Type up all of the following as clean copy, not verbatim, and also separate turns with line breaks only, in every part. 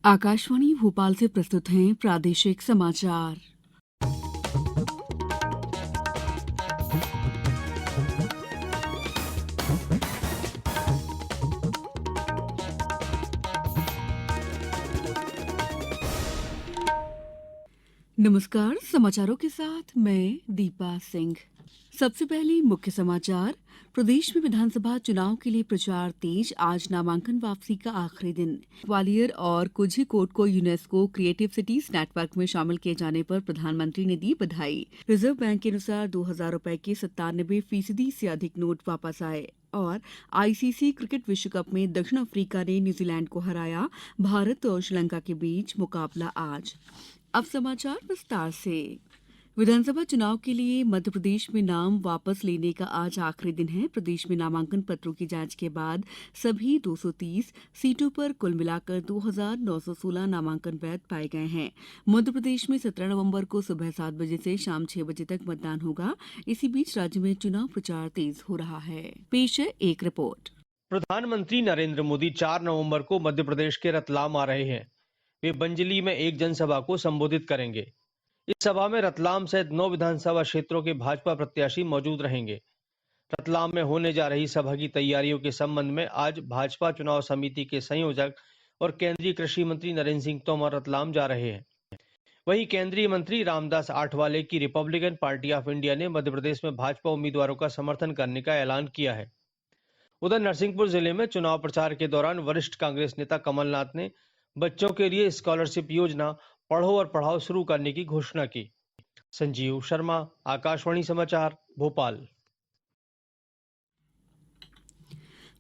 आकाशवाणी भोपाल से प्रस्तुत हैं प्रादेशिक समाचार। नमस्कार, समाचारों के साथ मैं दीपा सिंह। सबसे पहले मुख्य समाचार। प्रदेश में विधानसभा चुनाव के लिए प्रचार तेज। आज नामांकन वापसी का आखिरी दिन। ग्वालियर और कोझीकोड को यूनेस्को क्रिएटिव सिटीज नेटवर्क में शामिल किए जाने पर प्रधानमंत्री ने दी बधाई। रिजर्व बैंक के अनुसार 2000 रुपए के 97% से अधिक नोट वापस आए। और आईसीसी क्रिकेट विश्व कप में दक्षिण अफ्रीका ने न्यूजीलैंड को हराया। भारत और श्रीलंका के बीच मुकाबला आज। अब समाचार विस्तार से। विधानसभा चुनाव के लिए मध्य प्रदेश में नाम वापस लेने का आज आखिरी दिन है। प्रदेश में नामांकन पत्रों की जांच के बाद सभी 230 सीटों पर कुल मिलाकर 2916 नामांकन वैध पाए गए हैं। मध्य प्रदेश में 17 नवंबर को सुबह 7 बजे से शाम 6 बजे तक मतदान होगा। इसी बीच राज्य में चुनाव प्रचार तेज हो रहा है। पेश है एक रिपोर्ट।
प्रधानमंत्री नरेंद्र मोदी 4 नवंबर को मध्य प्रदेश के रतलाम आ रहे हैं। वे बंजली में एक जनसभा को संबोधित करेंगे। इस सभा में रतलाम सहित 9 विधानसभा क्षेत्रों के भाजपा प्रत्याशी मौजूद रहेंगे। रतलाम में होने जा रही सभा की तैयारियों के संबंध में आज भाजपा चुनाव समिति के संयोजक और केंद्रीय कृषि मंत्री नरेंद्र सिंह तोमर रतलाम जा रहे हैं। वहीं केंद्रीय मंत्री रामदास आठवले की रिपब्लिकन पार्टी ऑफ इंडिया ने मध्य प्रदेश में भाजपा उम्मीदवारों का समर्थन करने का ऐलान किया है। उधर नरसिंहपुर जिले में चुनाव प्रचार के दौरान वरिष्ठ कांग्रेस नेता कमलनाथ ने बच्चों के लिए स्कॉलरशिप योजना पढ़ो और पढ़ाओ शुरू करने की घोषणा की। संजीव शर्मा, आकाशवाणी समाचार, भोपाल।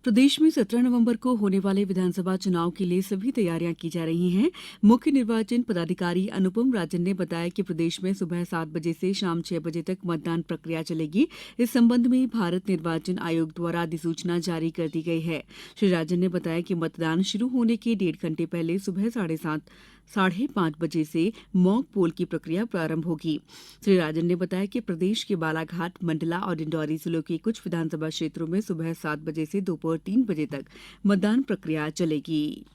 प्रदेश में 17 नवंबर को होने वाले विधानसभा चुनाव के लिए सभी तैयारियां की जा रही हैं। मुख्य निर्वाचन पदाधिकारी अनुपम राजन ने बताया कि प्रदेश में सुबह 7 बजे से शाम 6 बजे तक मतदान प्रक्रिया चलेगी। इस संबंध में भारत निर्वाचन आयोग द्वारा अधिसूचना जारी कर दी गई है। श्री राजन ने बताया कि मतदान शुरू होने के 1.5 घंटे पहले सुबह 5:30 बजे से मॉक पोल की प्रक्रिया प्रारंभ होगी। श्री राजन ने बताया कि प्रदेश के बालाघाट, मंडला और डिंडौरी जिलों के कुछ विधानसभा क्षेत्रों में सुबह 7 बजे से दोपहर 3 बजे तक मतदान प्रक्रिया चलेगी।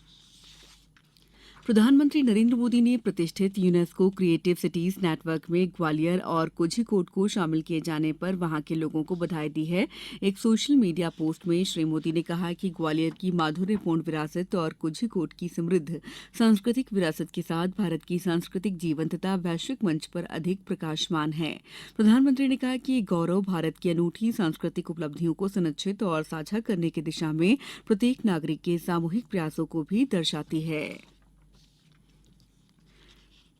प्रधानमंत्री नरेंद्र मोदी ने प्रतिष्ठित यूनेस्को क्रिएटिव सिटीज नेटवर्क में ग्वालियर और कोझीकोड को शामिल किए जाने पर वहां के लोगों को बधाई दी है। एक सोशल मीडिया पोस्ट में श्री मोदी ने कहा कि ग्वालियर की माधुर्यपूर्ण विरासत और कोझीकोड की समृद्ध सांस्कृतिक विरासत के साथ भारत की सांस्कृतिक जीवंतता वैश्विक मंच पर अधिक प्रकाशमान है। प्रधानमंत्री ने कहा कि ये गौरव भारत की अनूठी सांस्कृतिक उपलब्धियों को संरक्षित और साझा करने की दिशा में प्रत्येक नागरिक के सामूहिक प्रयासों को भी दर्शाती है।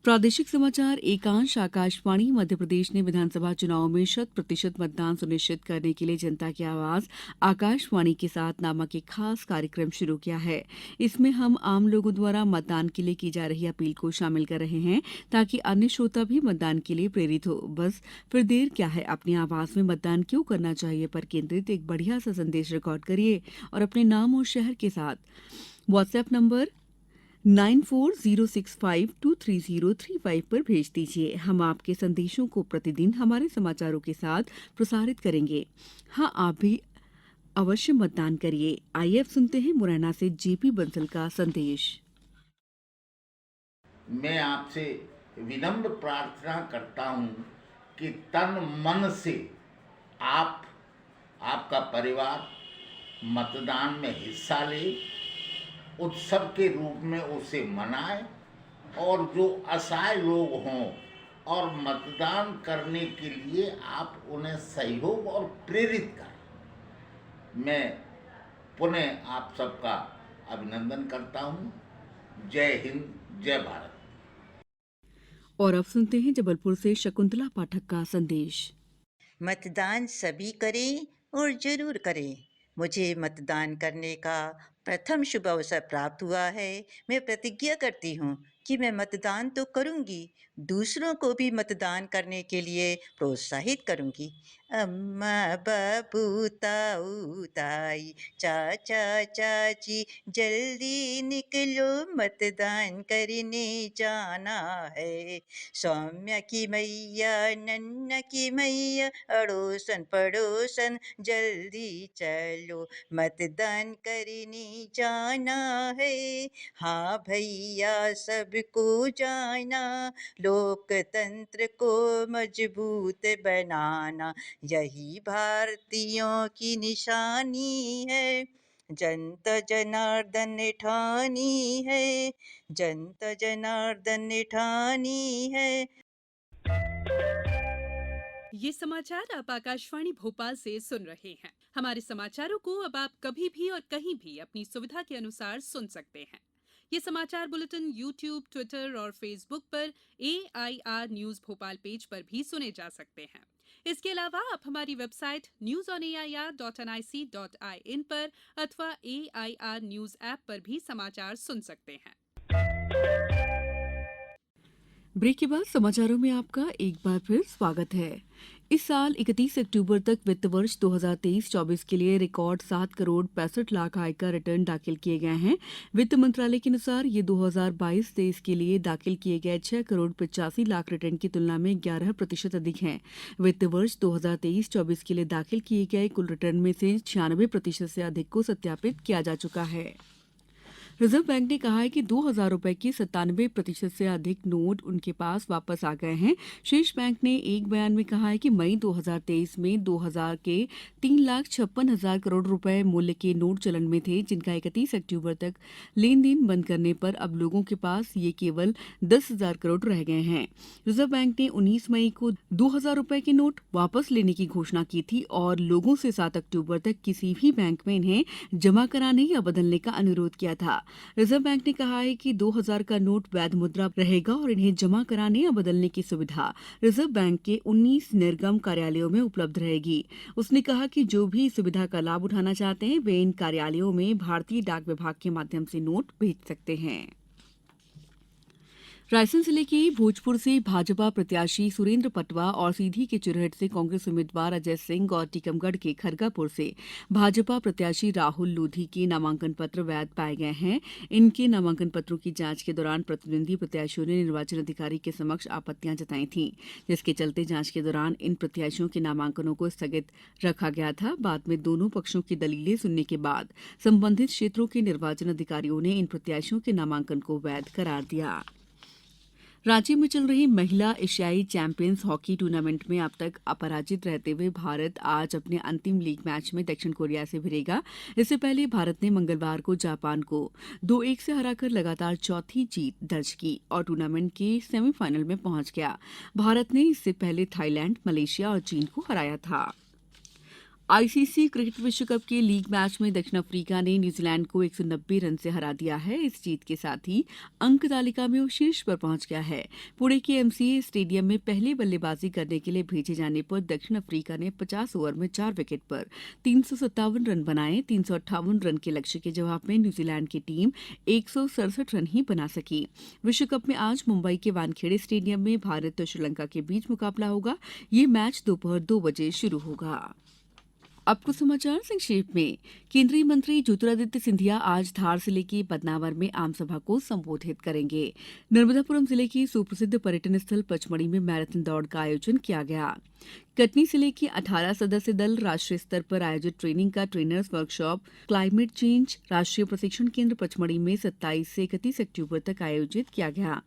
प्रादेशिक समाचार एकांश आकाशवाणी मध्य प्रदेश ने विधानसभा चुनाव में 100% मतदान सुनिश्चित करने के लिए जनता की आवाज आकाशवाणी के साथ नामक एक खास कार्यक्रम शुरू किया है। इसमें हम आम लोगों द्वारा मतदान के लिए की जा रही अपील को शामिल कर रहे हैं ताकि अन्य श्रोता भी मतदान के लिए प्रेरित हो। बस फिर देर क्या है, अपनी आवाज में मतदान क्यों करना चाहिए पर केंद्रित एक बढ़िया सा संदेश रिकॉर्ड करिए और अपने नाम और शहर के साथ व्हाट्सएप नंबर 9406523035 पर भेज दीजिए। हम आपके संदेशों को प्रतिदिन हमारे समाचारों के साथ प्रसारित करेंगे। हाँ, आप भी अवश्य मतदान करिए। आइए अब सुनते हैं मुरैना से जेपी बंसल का संदेश।
मैं आपसे विनम्र प्रार्थना करता हूं कि तन मन से आपका परिवार मतदान में हिस्सा ले, उत्सव के रूप में उसे मनाएं और जो असहाय लोग हों और मतदान करने के लिए आप उन्हें सहयोग और प्रेरित करें। मैं पुनः आप सबका अभिनंदन करता हूं। जय हिंद, जय भारत।
और अब सुनते हैं जबलपुर से शकुंतला पाठक का संदेश।
मतदान सभी करें और जरूर करें। मुझे मतदान करने का प्रथम शुभ अवसर प्राप्त हुआ है। मैं प्रतिज्ञा करती हूँ कि मैं मतदान तो करूँगी, दूसरों को भी मतदान करने के लिए प्रोत्साहित करूँगी। अम्मा बाबू ताऊ ताई चाचा चाची जल्दी निकलो मतदान करने जाना है। सौम्या की मैया नन्ना की मैया अड़ोसन पड़ोसन जल्दी चलो मतदान करने जाना है। हाँ भैया सबको जाना लोकतंत्र को मजबूत बनाना यही भारतीयों की निशानी है। जनता जनार्दन ने ठानी है, जनता जनार्दन ने ठानी है।
ये समाचार आप आकाशवाणी भोपाल से सुन रहे हैं। हमारे समाचारों को अब आप कभी भी और कहीं भी अपनी सुविधा के अनुसार सुन सकते हैं। ये समाचार बुलेटिन YouTube, ट्विटर और फेसबुक पर AIR न्यूज भोपाल पेज पर भी सुने जा सकते हैं। इसके अलावा आप हमारी वेबसाइट newsonair.nic.in पर अथवा AIR न्यूज ऐप पर भी समाचार सुन सकते हैं।
ब्रेक के बाद समाचारों में आपका एक बार फिर स्वागत है। इस साल 31 अक्टूबर तक वित्त वर्ष 2023-24 के लिए रिकॉर्ड 7 करोड़ 65 लाख आयकर रिटर्न दाखिल किए गए हैं। वित्त मंत्रालय के अनुसार ये 2022-23 के लिए दाखिल किए गए 6 करोड़ 85 लाख रिटर्न की तुलना में 11% अधिक हैं। वित्त वर्ष 2023-24 के लिए दाखिल किए गए कुल रिटर्न में से 96% से अधिक को सत्यापित किया जा चुका है। रिजर्व बैंक ने कहा है कि 2000 रुपए के 97% से अधिक नोट उनके पास वापस आ गए हैं। शीर्ष बैंक ने एक बयान में कहा है कि मई 2023 में 2000 के 3,56,000 करोड़ रुपए मूल्य के नोट चलन में थे, जिनका 31 अक्टूबर तक लेन देन बंद करने पर अब लोगों के पास ये केवल 10,000 करोड़ रह गए हैं। रिजर्व बैंक ने 19 मई को 2000 रुपए के नोट वापस लेने की घोषणा की थी और लोगों से 7 अक्टूबर तक किसी भी बैंक में इन्हें जमा कराने या बदलने का अनुरोध किया था। रिजर्व बैंक ने कहा है कि 2000 का नोट वैध मुद्रा रहेगा और इन्हें जमा कराने या बदलने की सुविधा रिजर्व बैंक के 19 निर्गम कार्यालयों में उपलब्ध रहेगी। उसने कहा कि जो भी इस सुविधा का लाभ उठाना चाहते हैं वे इन कार्यालयों में भारतीय डाक विभाग के माध्यम से नोट भेज सकते हैं। रायसेन जिले के भोजपुर से भाजपा प्रत्याशी सुरेंद्र पटवा और सीधी के चुरहट से कांग्रेस उम्मीदवार अजय सिंह और टीकमगढ़ के खरगापुर से भाजपा प्रत्याशी राहुल लोधी के नामांकन पत्र वैध पाए गए हैं। इनके नामांकन पत्रों की जांच के दौरान प्रतिद्वंदी प्रत्याशियों ने निर्वाचन अधिकारी के समक्ष आपत्तियां जताई थीं, जिसके चलते जांच के दौरान इन प्रत्याशियों के नामांकनों को स्थगित रखा गया था। बाद में दोनों पक्षों की दलीलें सुनने के बाद संबंधित क्षेत्रों के निर्वाचन अधिकारियों ने इन प्रत्याशियों के नामांकन को वैध करार दिया। रांची में चल रही महिला एशियाई चैंपियंस हॉकी टूर्नामेंट में अब तक अपराजित रहते हुए भारत आज अपने अंतिम लीग मैच में दक्षिण कोरिया से भिड़ेगा। इससे पहले भारत ने मंगलवार को जापान को 2-1 से हराकर लगातार चौथी जीत दर्ज की और टूर्नामेंट के सेमीफाइनल में पहुंच गया। भारत ने इससे पहले थाईलैंड, मलेशिया और चीन को हराया था। आईसीसी क्रिकेट विश्व कप के लीग मैच में दक्षिण अफ्रीका ने न्यूजीलैंड को 190 रन से हरा दिया है। इस जीत के साथ ही अंक तालिका में वो शीर्ष पर पहुंच गया है। पुणे के एमसीए स्टेडियम में पहले बल्लेबाजी करने के लिए भेजे जाने पर दक्षिण अफ्रीका ने 50 ओवर में 4 विकेट पर 357 रन बनाए। 358 रन के लक्ष्य के जवाब में न्यूजीलैंड की टीम 167 रन ही बना सकी। विश्व कप में आज मुंबई के वानखेड़े स्टेडियम में भारत और श्रीलंका के बीच मुकाबला होगा। ये मैच दोपहर 2 बजे शुरू होगा। अब कुछ समाचार संक्षेप में। केंद्रीय मंत्री ज्योतिरादित्य सिंधिया आज धार जिले के बदनावर में आमसभा को संबोधित करेंगे। नर्मदापुरम जिले के सुप्रसिद्ध पर्यटन स्थल पचमढ़ी में मैराथन दौड़ का आयोजन किया गया। कटनी जिले के 18 सदस्य दल राष्ट्रीय स्तर पर आयोजित ट्रेनिंग का ट्रेनर्स वर्कशॉप क्लाइमेट चेंज राष्ट्रीय प्रशिक्षण केंद्र पचमढ़ी में 27 से 31 अक्टूबर तक आयोजित किया गया।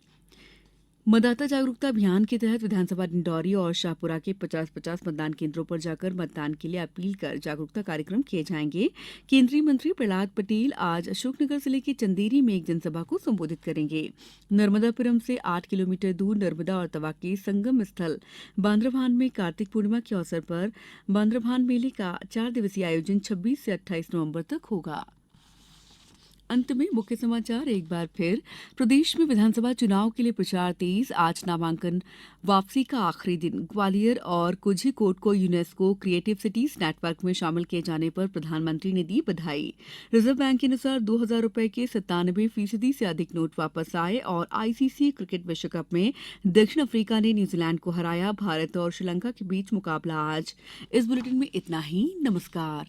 मतदाता जागरूकता अभियान के तहत विधानसभा डिंडौरी और शाहपुरा के 50-50 मतदान केंद्रों पर जाकर मतदान के लिए अपील कर जागरूकता कार्यक्रम किए जाएंगे। केंद्रीय मंत्री प्रहलाद पटेल आज अशोकनगर जिले के चंदेरी में एक जनसभा को संबोधित करेंगे। नर्मदापुरम से 8 किलोमीटर दूर नर्मदा और तवा के संगम स्थल बांद्राभान में कार्तिक पूर्णिमा के अवसर पर बांद्राभान मेले का 4 दिवसीय आयोजन 26 से 28 नवंबर तक होगा। अंत में मुख्य समाचार एक बार फिर। प्रदेश में विधानसभा चुनाव के लिए प्रचार तेज। आज नामांकन वापसी का आखिरी दिन। ग्वालियर और कोझिकोड को यूनेस्को क्रिएटिव सिटीज नेटवर्क में शामिल किए जाने पर प्रधानमंत्री ने दी बधाई। रिजर्व बैंक के अनुसार 2000 रुपए के 97% से अधिक नोट वापस आए और आईसीसी क्रिकेट विश्व कप में दक्षिण अफ्रीका ने न्यूजीलैंड को हराया। भारत और श्रीलंका के बीच मुकाबला आज। इस बुलेटिन में इतना ही। नमस्कार।